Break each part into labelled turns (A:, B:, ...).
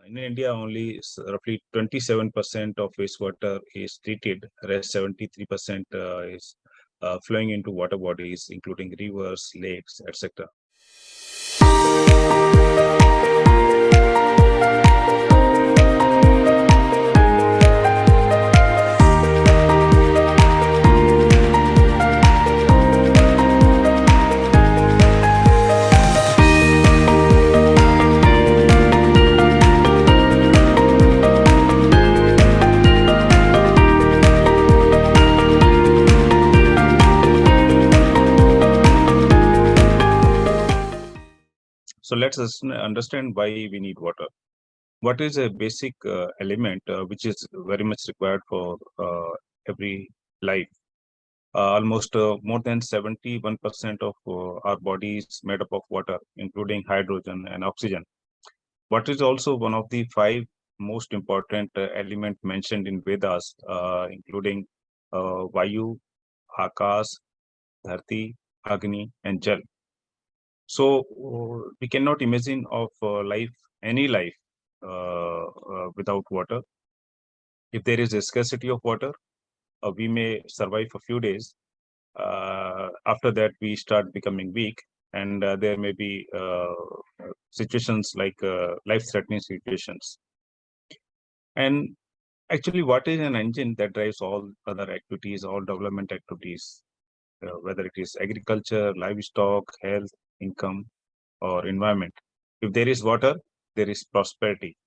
A: In India, only roughly 27% of wastewater is treated. Rest 73% is flowing into water bodies, including rivers, lakes, etc. So let's understand why we need water. What is a basic element which is very much required for every life? Almost more than 71% of our body is made up of water, including hydrogen and oxygen. Water is also one of the 5 most important elements mentioned in Vedas, including Vayu, Akash, Dharti, Agni, and Jal. So we cannot imagine of any life without water. If there is a scarcity of water, we may survive a few days. After that, we start becoming weak, and there may be situations like life-threatening situations. And actually, water is an engine that drives all other activities, all development activities, whether it is agriculture, livestock, health, income, or environment. If there is water, there is prosperity.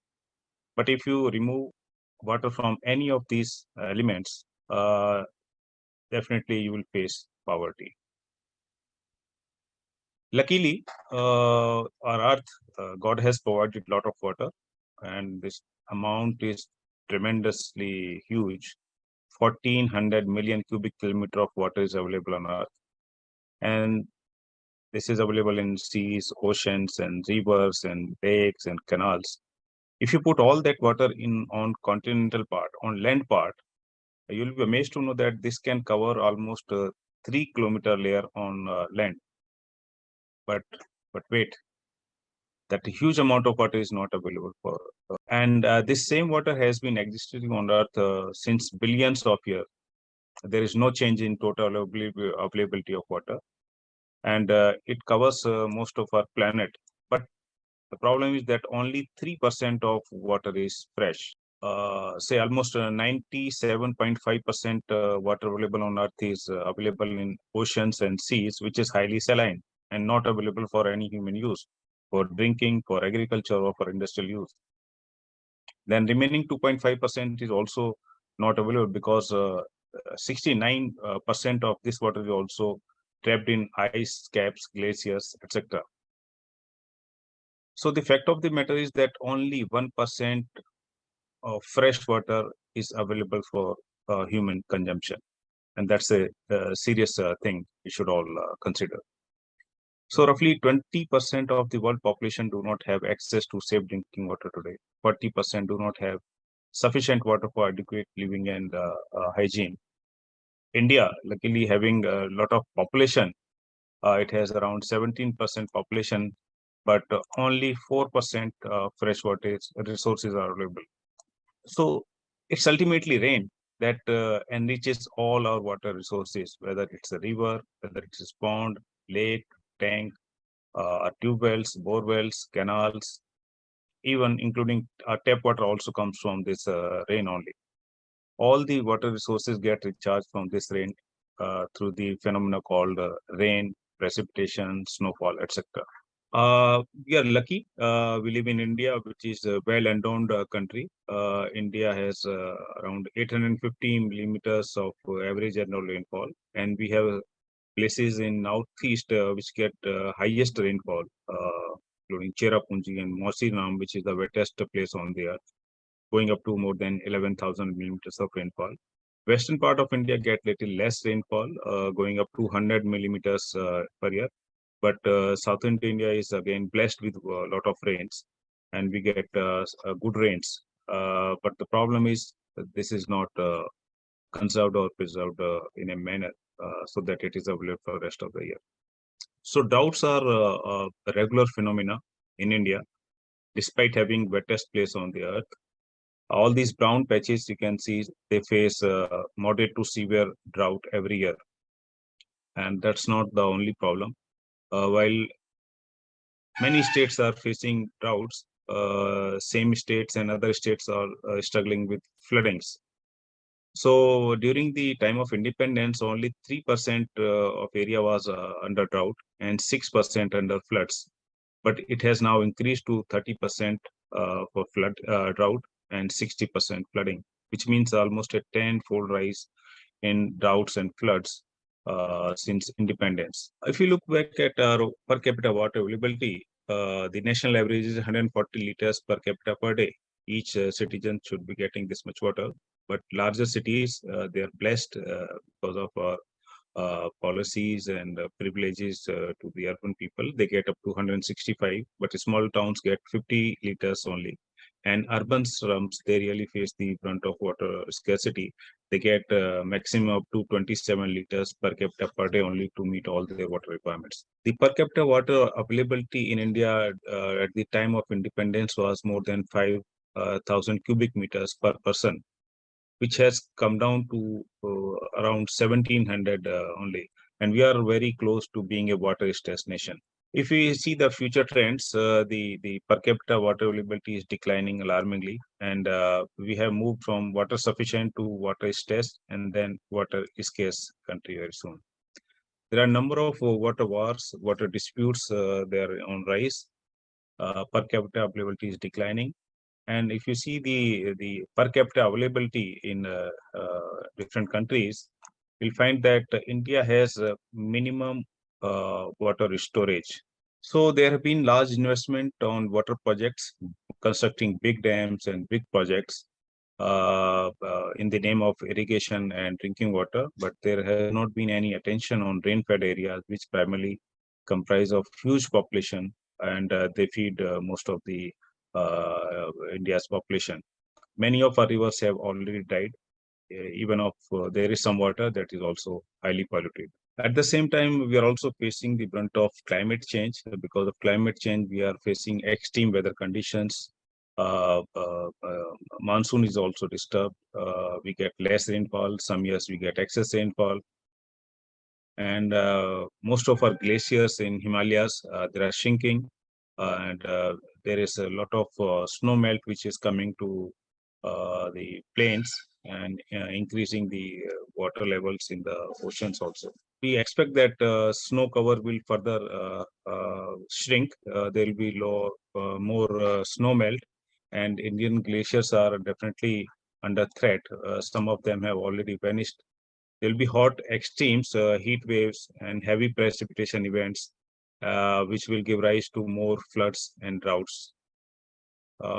A: But if you remove water from any of these elements, definitely you will face poverty. Luckily, our earth, God has provided a lot of water, and this amount is tremendously huge. 1400 million cubic kilometer of water is available on earth. And this is available in seas, oceans, and rivers, and lakes, and canals. If you put all that water in on continental part, on land part, you'll be amazed to know that this can cover almost 3-kilometer layer on land. But wait, that huge amount of water is not available for. And this same water has been existing on Earth since billions of years. There is no change in total availability of water, and it covers most of our planet. But the problem is that only 3% of water is fresh. Say almost 97.5% water available on Earth is available in oceans and seas, which is highly saline and not available for any human use, for drinking, for agriculture, or for industrial use. Then remaining 2.5% is also not available because 69% of this water is also trapped in ice caps, glaciers, etc. So the fact of the matter is that only 1% of fresh water is available for human consumption. And that's a serious thing we should all consider. So roughly 20% of the world population do not have access to safe drinking water today. 40% do not have sufficient water for adequate living and hygiene. India, luckily having a lot of population, it has around 17% population, but only 4% freshwater resources are available. So it's ultimately rain that enriches all our water resources, whether it's a river, whether it's a pond, lake, tank, tube wells, bore wells, canals, even including tap water also comes from this rain only. All the water resources get recharged from this rain through the phenomena called rain, precipitation, snowfall, etc. We are lucky. We live in India, which is a well-endowed country. India has around 850 millimeters of average annual rainfall, and we have places in northeast which get highest rainfall, including Cherrapunji and Mausinam, which is the wettest place on the earth, going up to more than 11,000 millimeters of rainfall. Western part of India get little less rainfall, going up to 100 millimeters per year. But southern India is again blessed with a lot of rains, and we get good rains. But the problem is this is not conserved or preserved in a manner so that it is available for the rest of the year. So droughts are a regular phenomena in India. despite having wettest place on the earth. All these brown patches you can see, they face moderate to severe drought every year. And that's not the only problem. While many states are facing droughts, same states and other states are struggling with floodings. So during the time of independence, only 3% of area was under drought and 6% under floods. But it has now increased to 30% for drought and 60% flooding, which means almost a 10-fold rise in droughts and floods since independence. If you look back at our per capita water availability, the national average is 140 liters per capita per day. Each citizen should be getting this much water. But larger cities, they are blessed because of our policies and privileges to the urban people. They get up to 165, but small towns get 50 liters only. And urban slums, they really face the brunt of water scarcity. They get maximum up to 27 liters per capita per day only to meet all their water requirements. The per capita water availability in India at the time of independence was more than 5,000 cubic meters per person, which has come down to around 1700 only. And we are very close to being a water stressed nation. If we see the future trends, the per capita water availability is declining alarmingly, and we have moved from water sufficient to water stressed, and then water scarce country very soon. There are a number of water wars, water disputes. They are on rise. Per capita availability is declining. And if you see the per capita availability in different countries, you'll find that India has a minimum water storage. So there have been large investment on water projects, constructing big dams and big projects in the name of irrigation and drinking water, but there has not been any attention on rain-fed areas, which primarily comprise of huge population, and they feed most of the India's population. Many of our rivers have already died, even if there is some water that is also highly polluted. At the same time, we are also facing the brunt of climate change. Because of climate change, we are facing extreme weather conditions. Monsoon is also disturbed. We get less rainfall. Some years we get excess rainfall. And most of our glaciers in Himalayas, they are shrinking. And there is a lot of snow melt which is coming to the plains and increasing the water levels in the oceans also. We expect that snow cover will further shrink. There will be more snow melt, and Indian glaciers are definitely under threat. Some of them have already vanished. There will be hot extremes, heat waves, and heavy precipitation events, which will give rise to more floods and droughts.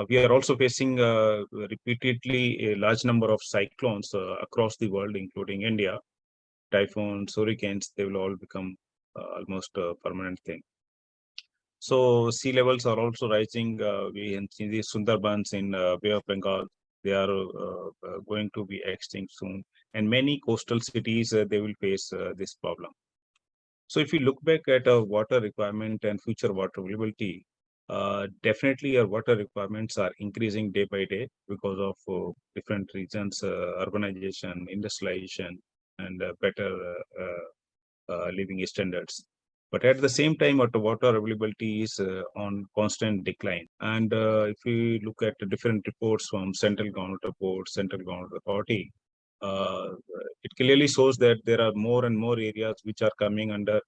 A: We are also facing repeatedly a large number of cyclones across the world, including India. Typhoons, hurricanes, they will all become almost a permanent thing. So sea levels are also rising. We can see the Sundarbans in Bay of Bengal. They are going to be extinct soon. And many coastal cities, they will face this problem. So if you look back at our water requirement and future water availability, definitely our water requirements are increasing day by day because of different reasons, urbanization, industrialization, and better living standards. But at the same time, our water availability is on constant decline. And if we look at the different reports from central government reports, central government authority, it clearly shows that there are more and more areas which are coming under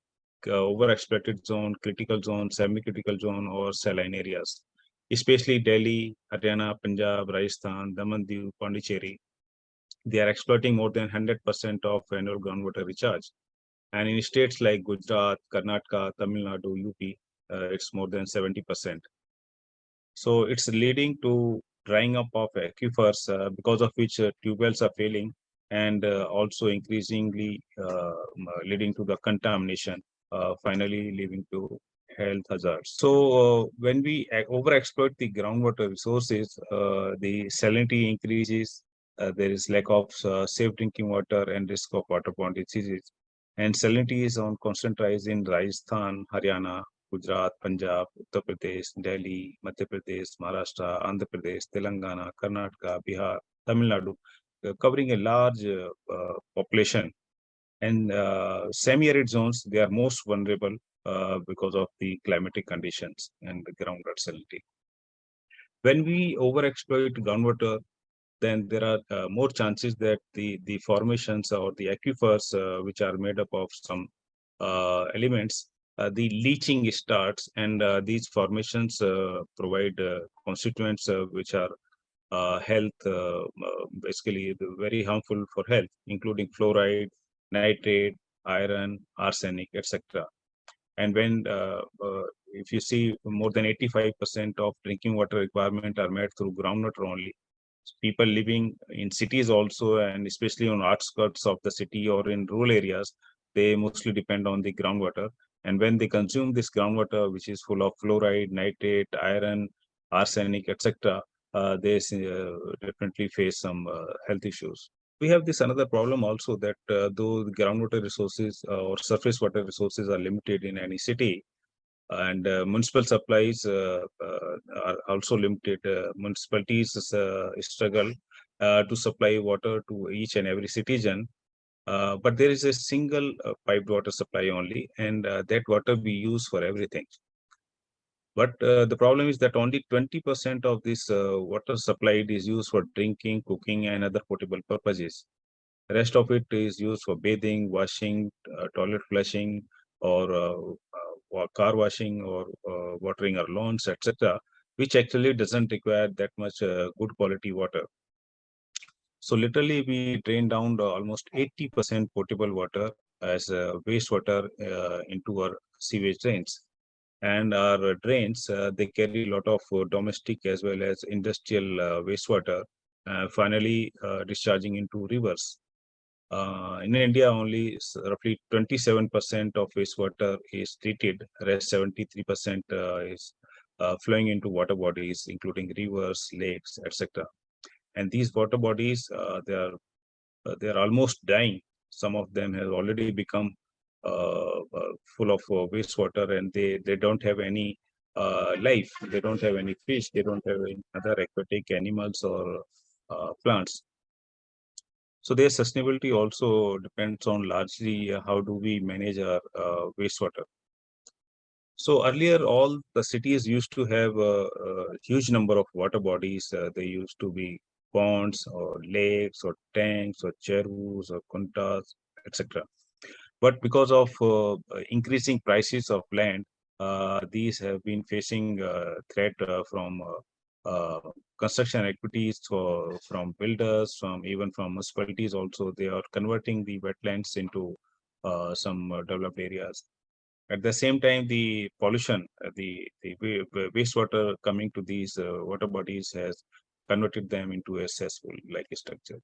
A: overexploited zone, critical zone, semi-critical zone, or saline areas, especially Delhi, Haryana, Punjab, Rajasthan, Daman, Diu, Pondicherry. They are exploiting more than 100% of annual groundwater recharge. And in states like Gujarat, Karnataka, Tamil Nadu, UP, it's more than 70%. So it's leading to drying up of aquifers, because of which tube wells are failing, and also increasingly leading to the contamination, finally leading to health hazards. So when we overexploit the groundwater resources, the salinity increases, there is lack of safe drinking water and risk of waterborne diseases. And salinity is on constant rise in Rajasthan, Haryana, Gujarat, Punjab, Uttar Pradesh, Delhi, Madhya Pradesh, Maharashtra, Andhra Pradesh, Telangana, Karnataka, Bihar, Tamil Nadu, covering a large population. And semi-arid zones, they are most vulnerable because of the climatic conditions and the groundwater salinity. When we overexploit groundwater, then there are more chances that the formations or the aquifers, which are made up of some elements, the leaching starts, and these formations provide constituents which are basically very harmful for health, including fluoride, nitrate, iron, arsenic, etc. And if you see, more than 85% of drinking water requirement are met through groundwater only. People living in cities also, and especially on outskirts of the city or in rural areas, they mostly depend on the groundwater. And when they consume this groundwater, which is full of fluoride, nitrate, iron, arsenic, etc., they definitely face some health issues. We have this another problem also, that though the groundwater resources or surface water resources are limited in any city, and municipal supplies are also limited. Municipalities struggle to supply water to each and every citizen, but there is a single piped water supply only, and that water we use for everything. But the problem is that only 20% of this water supplied is used for drinking, cooking, and other potable purposes. The rest of it is used for bathing, washing, toilet flushing, or car washing, or watering our lawns, etc., which actually doesn't require that much good quality water. So literally, we drain down almost 80% potable water as wastewater into our sewage drains. And our drains, they carry a lot of domestic as well as industrial wastewater, finally discharging into rivers. In India, only roughly 27% of wastewater is treated, rest 73% is flowing into water bodies, including rivers, lakes, etc. And these water bodies, they are almost dying. Some of them have already become full of wastewater, and they don't have any life. They don't have any fish. They don't have any other aquatic animals or plants. So their sustainability also depends on largely how do we manage our wastewater. So earlier, all the cities used to have a huge number of water bodies. They used to be ponds or lakes or tanks or cherus or kuntas, etc. But because of increasing prices of land, these have been facing threat from construction activities, from builders, even from municipalities also. They are converting the wetlands into some developed areas. At the same time, the pollution, wastewater coming to these water bodies has converted them into a cesspool like a structure.